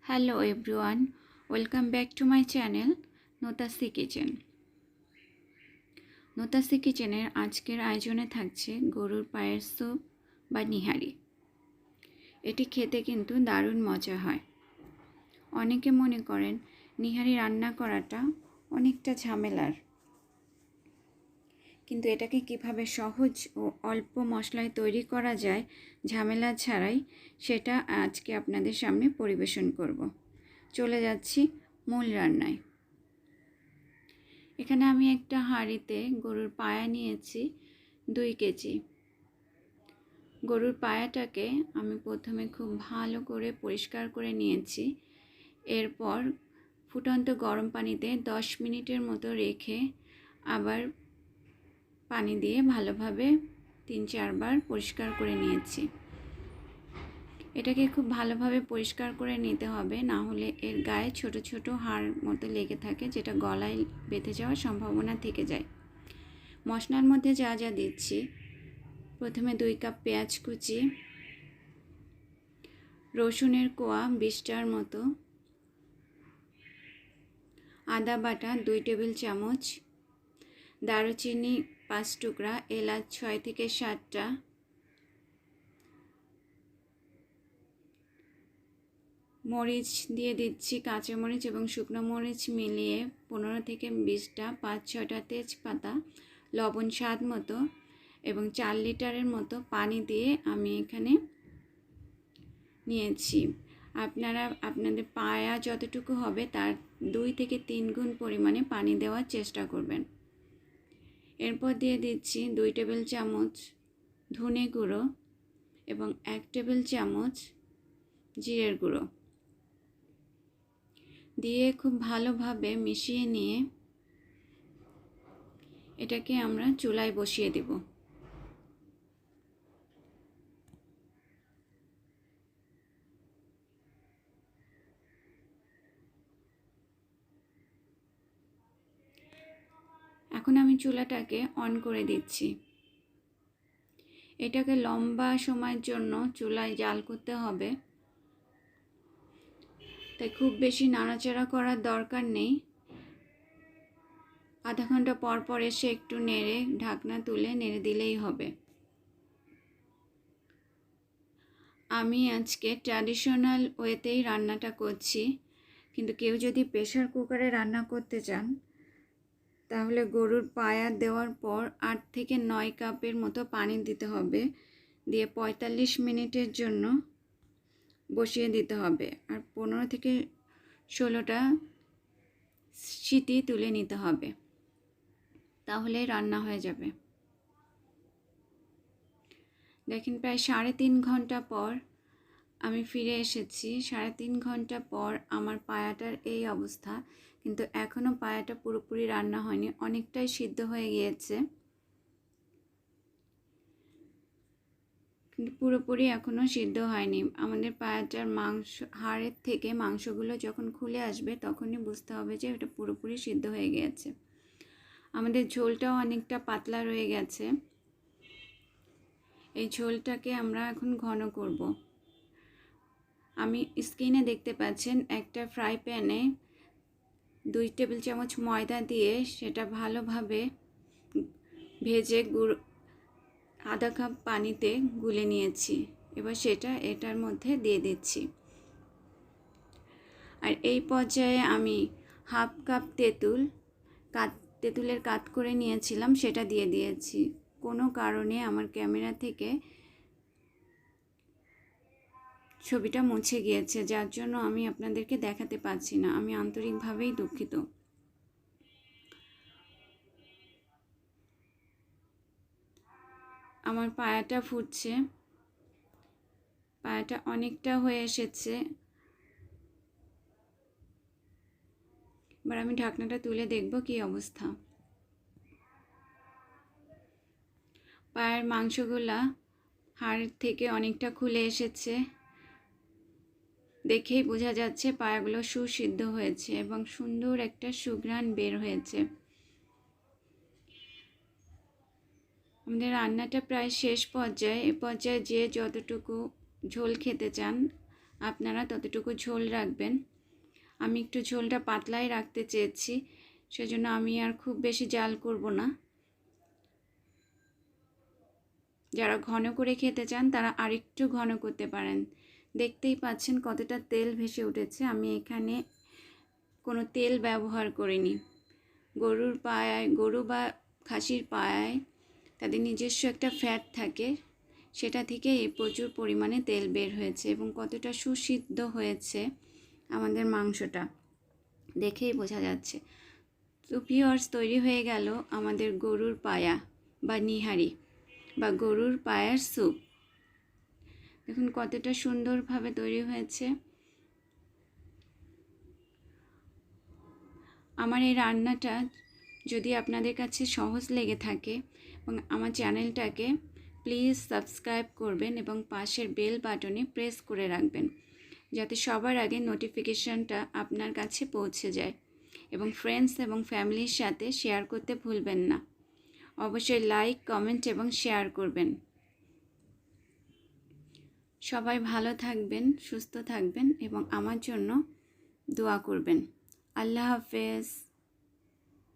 Hello everyone, welcome back to my channel Notasee Kitchen. Notasee কিচেনের আজকের আয়োজনে থাকছে গরুর পায়ের স্যুপ বা নিহারি। এটি খেতে কিন্তু দারুণ মজা হয়। অনেকে মনে করেন নিহারি রান্না করাটা অনেকটা ঝামেলার, কিন্তু এটাকে কিভাবে সহজ ও অল্প মশলায় তৈরি করা যায় ঝামেলা ছাড়াই, সেটা আজকে আপনাদের সামনে পরিবেশন করব। চলে যাচ্ছি মূল রান্নায়। এখানে আমি একটা হাঁড়িতে গরুর পায়া নিয়েছি 2 কেজি। গরুর পায়াটাকে আমি প্রথমে খুব ভালো করে পরিষ্কার করে নিয়েছি। এরপর ফুটন্ত গরম পানিতে 10 মিনিটের মতো রেখে আবার পানি দিয়ে ভালোভাবে 3-4 বার পরিষ্কার করে নিয়েছি। এটাকে খুব ভালোভাবে পরিষ্কার করে নিতে হবে, না হলে এর গায়ে ছোট ছোট হাড় মতো লেগে থাকে, যেটা গলায় বেঁধে যাওয়ার সম্ভাবনা থেকে যায়। মশলার মধ্যে যা যা দিচ্ছি, প্রথমে 2 কাপ পেঁয়াজ কুচি, রসুনের কোয়া 20টার মতো, আদা বাটা 2 টেবিল চামচ, দারুচিনি 5 টুকরা, এলাচ 6 থেকে 7টা, মরিচ দিয়ে দিচ্ছি, কাঁচামরিচ এবং শুকনো মরিচ মিলিয়ে 15 থেকে 20টা, 5-6টা তেজপাতা, লবণ স্বাদ মতো এবং 4 লিটারের মতো পানি দিয়ে আমি এখানে নিয়েছি। আপনারা আপনাদের পায়া যতটুকু হবে তার 2 থেকে 3 গুণ পরিমাণে পানি দেওয়ার চেষ্টা করবেন। এরপর দিয়ে দিচ্ছি 2 টেবিল চামচ ধনে গুঁড়ো এবং 1 টেবিল চামচ জিরের গুঁড়ো দিয়ে খুব ভালোভাবে মিশিয়ে নিয়ে এটাকে আমরা চুলায় বসিয়ে দেব। এখন আমি চুলাটাকে অন করে দিচ্ছি। এটাকে লম্বা সময়ের জন্য চুলায় জাল করতে হবে, তাই খুব বেশি নাড়াচাড়া করার দরকার নেই। আধা ঘন্টা পর পর এসে একটু নেড়ে ঢাকনা তুলে নেড়ে দিলেই হবে। আমি আজকে ট্র্যাডিশনাল ওয়েতেই রান্নাটা করছি, কিন্তু কেউ যদি প্রেসার কুকারে রান্না করতে চান তাহলে গরুর পায়া দেওয়ার পর 8 থেকে 9 কাপের মতো পানি দিতে হবে, দিয়ে 45 মিনিটের জন্য বসিয়ে দিতে হবে, আর 15 থেকে 16টা সিটি তুলে নিতে হবে, তাহলে রান্না হয়ে যাবে। দেখেন, প্রায় 3.5 ঘন্টা পর আমি ফিরে এসেছি। 3.5 ঘন্টা পর আমার পায়াটার এই অবস্থা, কিন্তু এখনও পায়াটা পুরোপুরি রান্না হয়নি, অনেকটাই সিদ্ধ হয়ে গিয়েছে, কিন্তু পুরোপুরি এখনও সিদ্ধ হয়নি। আমাদের পায়াটার মাংস, হাড়ের থেকে মাংসগুলো যখন খুলে আসবে তখনই বুঝতে হবে যে এটা পুরোপুরি সিদ্ধ হয়ে গিয়েছে। আমাদের ঝোলটাও অনেকটা পাতলা রয়ে গেছে। এই ঝোলটাকে আমরা এখন ঘন করব। আমি স্ক্রিনে দেখতে পাচ্ছেন একটা ফ্রাই প্যানে 2 টেবিল চামচ ময়দা দিয়ে সেটা ভালোভাবে ভেজে আধা কাপ পানিতে গুলে নিয়েছি। এবার সেটা এটার মধ্যে দিয়ে দিচ্ছি। আর এই পর্যায়ে আমি হাফ কাপ তেঁতুলের কাট করে নিয়েছিলাম, সেটা দিয়ে দিয়েছি। কোনো কারণে আমার ক্যামেরা থেকে ছবিটা মুছে গিয়েছে, যার জন্য আমি আপনাদেরকে দেখাতে পাচ্ছি না। আমি আন্তরিকভাবেই দুঃখিত। আমার পায়াটা ফুটছে, পায়াটা অনেকটা হয়ে এসেছে। এবার আমি ঢাকনাটা তুলে দেখব কি অবস্থা। পায়ের মাংসগুলা হাড় থেকে অনেকটা খুলে এসেছে, দেখেই বোঝা যাচ্ছে পায়াগুলো সুসিদ্ধ হয়েছে এবং সুন্দর একটা সুঘ্রাণ বের হয়েছে। আমাদের রান্নাটা প্রায় শেষ পর্যায়ে। এ পর্যায়ে যে যতটুকু ঝোল খেতে চান আপনারা ততটুকু ঝোল রাখবেন। আমি একটু ঝোলটা পাতলাই রাখতে চেয়েছি, সেজন্য আমি আর খুব বেশি জাল করব না। যারা ঘন করে খেতে চান তারা আরেকটু ঘন করতে পারেন। দেখতেই পাচ্ছেন কতটা তেল ভেসে উঠেছে। আমি এখানে কোনো তেল ব্যবহার করিনি। গরুর পায়ায়, গরু বা খাসির পায়ায় তাদের নিজস্ব একটা ফ্যাট থাকে, সেটা থেকে প্রচুর পরিমাণে তেল বের হয়েছে এবং কতটা সুসিদ্ধ হয়েছে আমাদের মাংসটা দেখেই বোঝা যাচ্ছে। তো ভিউয়ার্স, তৈরি হয়ে গেল আমাদের গরুর পায়া বা নিহারি বা গরুর পায়ার স্যুপ। দেখুন কতটা সুন্দরভাবে তৈরি হয়েছে। আমার এই রান্নাটা যদি আপনাদের কাছে সহজ লেগে থাকে এবং আমার চ্যানেলটাকে প্লিজ সাবস্ক্রাইব করবেন এবং পাশের বেল বাটনে প্রেস করে রাখবেন, যাতে সবার আগে নোটিফিকেশনটা আপনার কাছে পৌঁছে যায়। এবং ফ্রেন্ডস এবং ফ্যামিলির সাথে শেয়ার করতে ভুলবেন না। অবশ্যই লাইক, কমেন্ট এবং শেয়ার করবেন। সবাই ভালো থাকবেন, সুস্থ থাকবেন এবং আমার জন্য দোয়া করবেন। আল্লাহ হাফেজ।